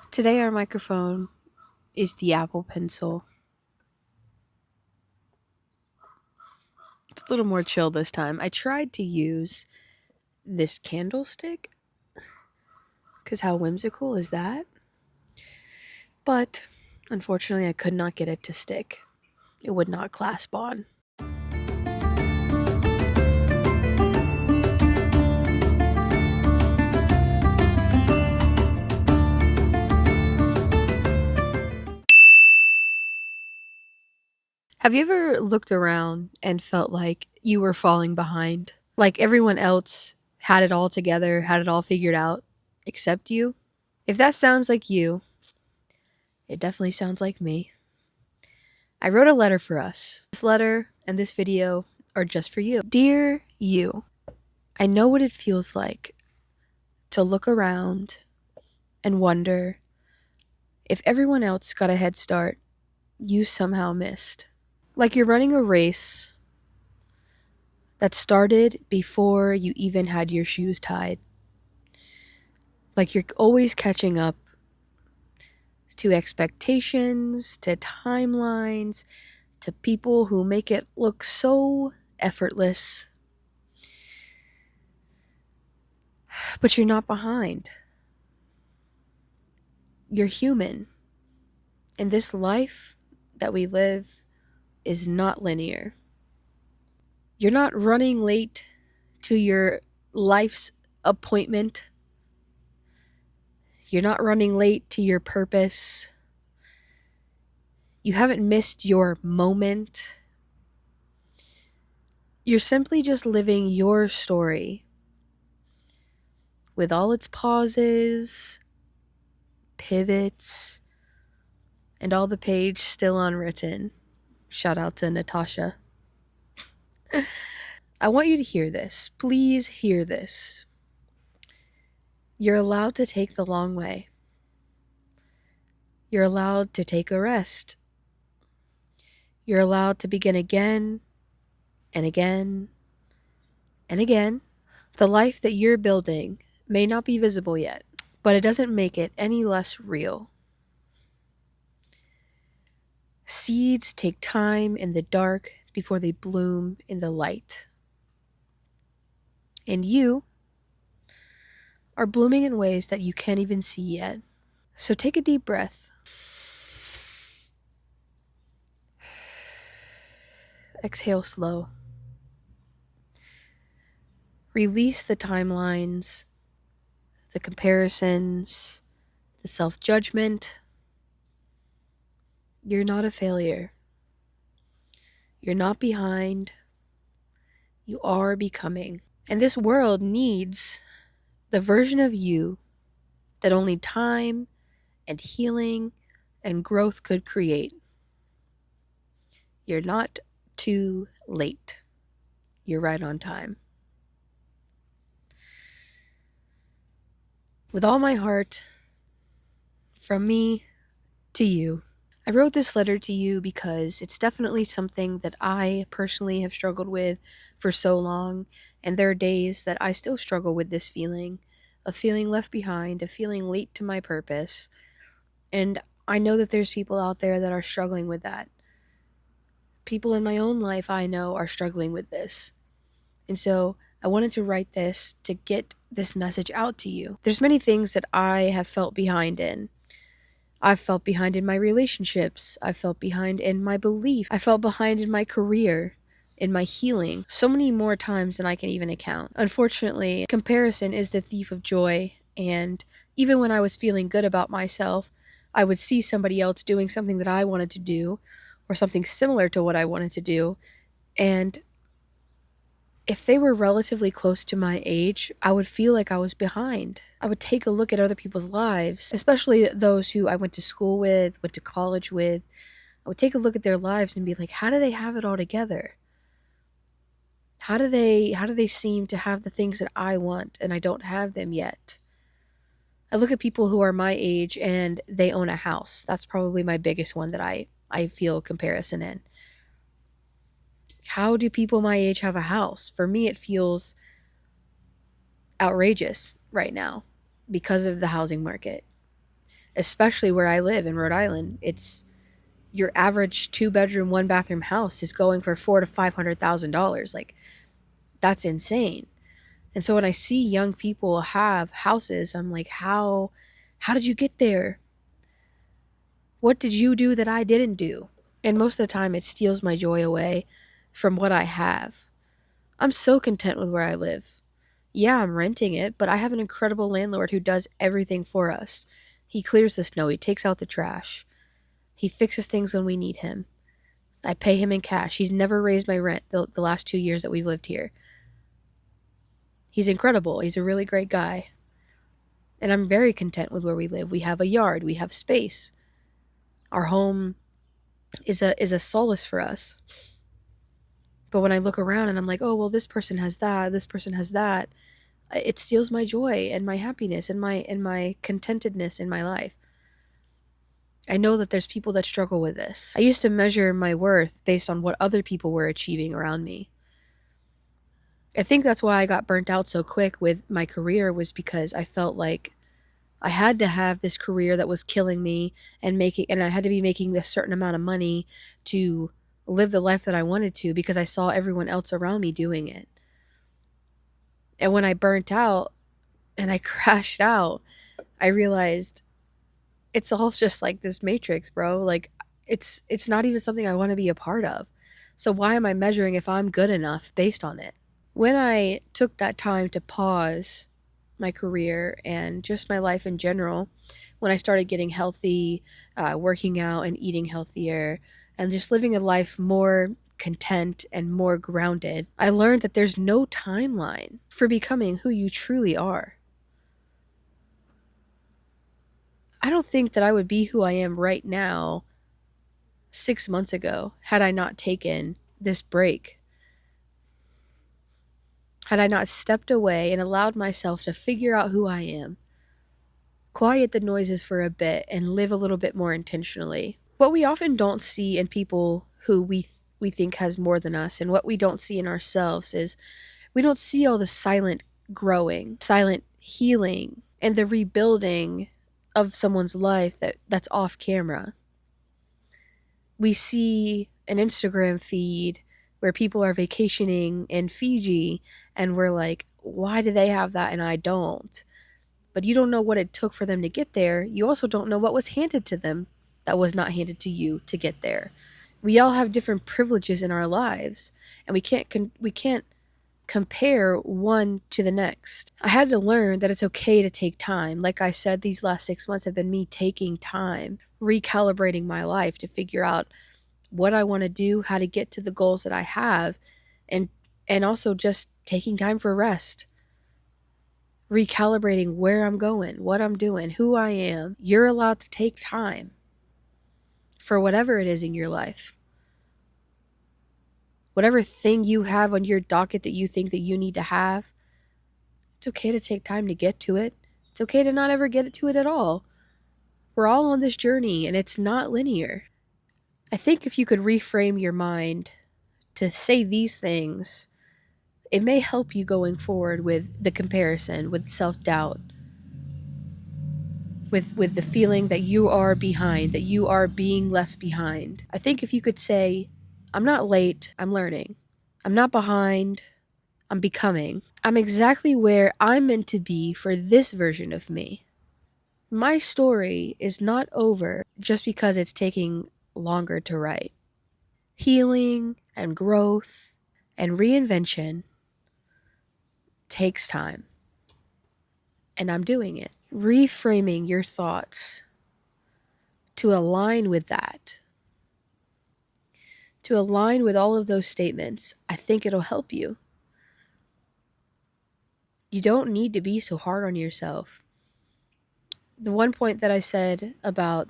Today, our microphone is the Apple Pencil. It's a little more chill this time. I tried to use this candlestick, because how whimsical is that? But unfortunately, I could not get it to stick. It would not clasp on. Have you ever looked around and felt like you were falling behind? Like everyone else had it all together, had it all figured out, except you? If that sounds like you, it definitely sounds like me. I wrote a letter for us. This letter and this video are just for you. Dear you, I know what it feels like to look around and wonder if everyone else got a head start, you somehow missed. Like you're running a race that started before you even had your shoes tied. Like you're always catching up to expectations, to timelines, to people who make it look so effortless. But you're not behind. You're human. And this life that we live is not linear. You're not running late to your life's appointment. You're not running late to your purpose. You haven't missed your moment. You're simply just living your story with all its pauses, pivots, and all the page still unwritten. Shout out to Natasha. I want you to hear this. Please hear this. You're allowed to take the long way. You're allowed to take a rest. You're allowed to begin again and again and again. The life that you're building may not be visible yet, but it doesn't make it any less real. Seeds take time in the dark before they bloom in the light. And you are blooming in ways that you can't even see yet. So take a deep breath. Exhale slow. Release the timelines, the comparisons, the self-judgment. You're not a failure. You're not behind. You are becoming. And this world needs the version of you that only time and healing and growth could create. You're not too late. You're right on time. With all my heart, from me to you, I wrote this letter to you because it's definitely something that I personally have struggled with for so long, and there are days that I still struggle with this feeling of feeling left behind, of feeling late to my purpose, and I know that there's people out there that are struggling with that. People in my own life I know are struggling with this, and so I wanted to write this to get this message out to you. There's many things that I have felt behind in. I've felt behind in my relationships. I felt behind in my belief. I felt behind in my career, in my healing, so many more times than I can even account. Unfortunately, comparison is the thief of joy, and even when I was feeling good about myself, I would see somebody else doing something that I wanted to do, or something similar to what I wanted to do, and if they were relatively close to my age, I would feel like I was behind. I would take a look at other people's lives, especially those who I went to school with, went to college with. I would take a look at their lives and be like, how do they have it all together? How do they seem to have the things that I want and I don't have them yet? I look at people who are my age and they own a house. That's probably my biggest one that I feel comparison in. How do people my age have a house? For me, it feels outrageous right now because of the housing market. especially where I live in Rhode Island. It's your average 2 bedroom, 1 bathroom house is going for $400,000 to $500,000. Like, that's insane. And so when I see young people have houses, I'm like, how did you get there? What did you do that I didn't do? And most of the time, it steals my joy away from what I have. I'm so content with where I live. Yeah, I'm renting it, but I have an incredible landlord who does everything for us. He clears the snow, he takes out the trash, he fixes things when we need him. I pay him in cash. He's never raised my rent the last 2 years that we've lived here. He's incredible. He's a really great guy. And I'm very content with where we live. We have a yard, we have space. Our home is a solace for us. But when I look around and I'm like, oh, well, this person has that, this person has that, it steals my joy and my happiness and my contentedness in my life. I know that there's people that struggle with this. I used to measure my worth based on what other people were achieving around me. I think that's why I got burnt out so quick with my career, was because I felt like I had to have this career that was killing me and I had to be making this certain amount of money to live the life that I wanted to, because I saw everyone else around me doing it. And when I burnt out and I crashed out, I realized it's all just like this matrix, bro. Like, it's not even something I want to be a part of. So why am I measuring if I'm good enough based on it? When I took that time to pause my career and just my life in general, when I started getting healthy, working out and eating healthier, and just living a life more content and more grounded, I learned that there's no timeline for becoming who you truly are. I don't think that I would be who I am right now 6 months ago had I not taken this break. Had I not stepped away and allowed myself to figure out who I am, quiet the noises for a bit, and live a little bit more intentionally. What we often don't see in people who we think has more than us, and what we don't see in ourselves, is we don't see all the silent growing, silent healing, and the rebuilding of someone's life that's off camera. We see an Instagram feed where people are vacationing in Fiji, and we're like, why do they have that and I don't? But you don't know what it took for them to get there. You also don't know what was handed to them that was not handed to you to get there. We all have different privileges in our lives, and we can't compare one to the next. I had to learn that it's okay to take time. Like I said, these last 6 months have been me taking time, recalibrating my life to figure out what I want to do, how to get to the goals that I have, and also just taking time for rest. Recalibrating where I'm going, what I'm doing, who I am. You're allowed to take time for whatever it is in your life. Whatever thing you have on your docket that you think that you need to have, it's okay to take time to get to it. It's okay to not ever get to it at all. We're all on this journey and it's not linear. I think if you could reframe your mind to say these things, it may help you going forward with the comparison, with self-doubt, with the feeling that you are behind, that you are being left behind. I think if you could say, I'm not late, I'm learning. I'm not behind, I'm becoming. I'm exactly where I'm meant to be for this version of me. My story is not over just because it's taking longer to write. Healing and growth and reinvention takes time. And I'm doing it. Reframing your thoughts to align with that, to align with all of those statements, I think it'll help you. You don't need to be so hard on yourself. The one point that I said about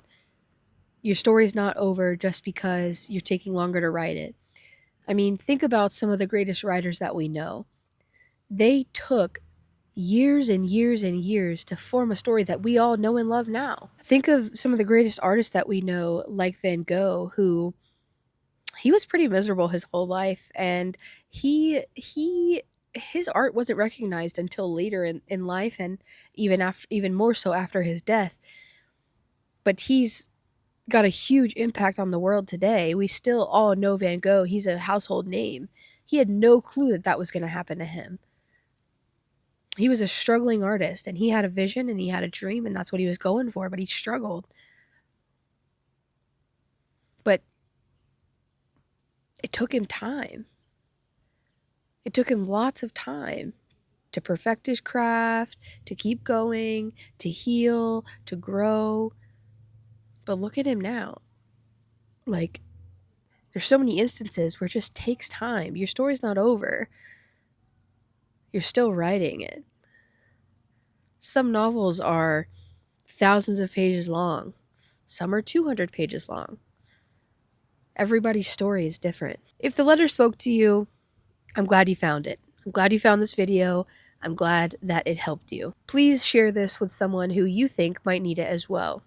your story's not over just because you're taking longer to write it. I mean, think about some of the greatest writers that we know. They took years and years and years to form a story that we all know and love now. Think of some of the greatest artists that we know, like Van Gogh, who he was pretty miserable his whole life, and he his art wasn't recognized until later in life, and even more so after his death. but he's got a huge impact on the world today. We still all know Van Gogh. He's a household name. He had no clue that that was going to happen to him. He was a struggling artist, and he had a vision and he had a dream, and that's what he was going for, but he struggled. But it took him time. It took him lots of time to perfect his craft, to keep going, to heal, to grow. But look at him now. Like, there's so many instances where it just takes time. Your story's not over. You're still writing it. Some novels are thousands of pages long. Some are 200 pages long. Everybody's story is different. If the letter spoke to you, I'm glad you found it. I'm glad you found this video. I'm glad that it helped you. Please share this with someone who you think might need it as well.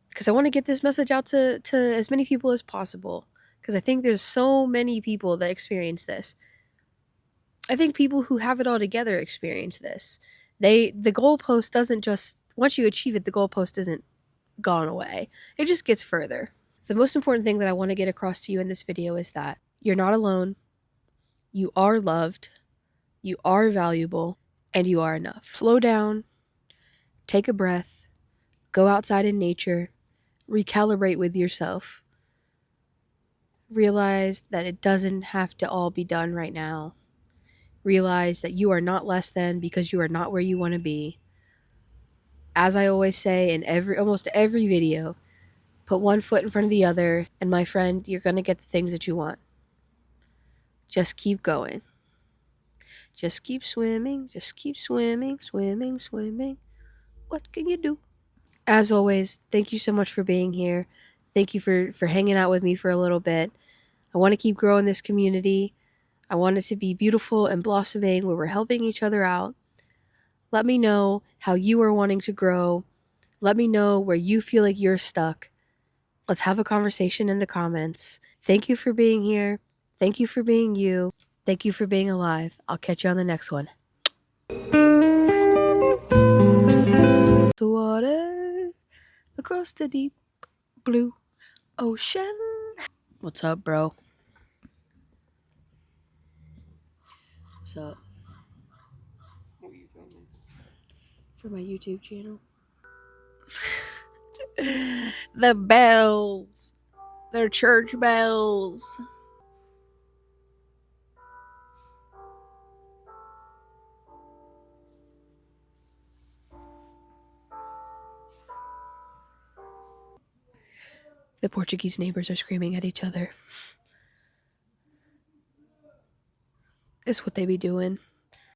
Because I want to get this message out to as many people as possible. Because I think there's so many people that experience this. I think people who have it all together experience this. The goalpost doesn't just, once you achieve it, the goalpost isn't gone away. It just gets further. The most important thing that I want to get across to you in this video is that you're not alone. You are loved. You are valuable. And you are enough. Slow down. Take a breath. Go outside in nature. Recalibrate with yourself. Realize that it doesn't have to all be done right now. Realize that you are not less than because you are not where you want to be. As I always say in almost every video, put one foot in front of the other, and my friend, you're going to get the things that you want. Just keep going. Just keep swimming. Just keep swimming, swimming, swimming. What can you do? As always, thank you so much for being here. Thank you for hanging out with me for a little bit. I want to keep growing this community. I want it to be beautiful and blossoming where we're helping each other out. Let me know how you are wanting to grow. Let me know where you feel like you're stuck. Let's have a conversation in the comments. Thank you for being here. Thank you for being you. Thank you for being alive. I'll catch you on the next one. The water across the deep blue ocean. What's up, bro? What's up? What are you filming? For my YouTube channel. The bells. They're church bells. The Portuguese neighbors are screaming at each other. It's what they be doing.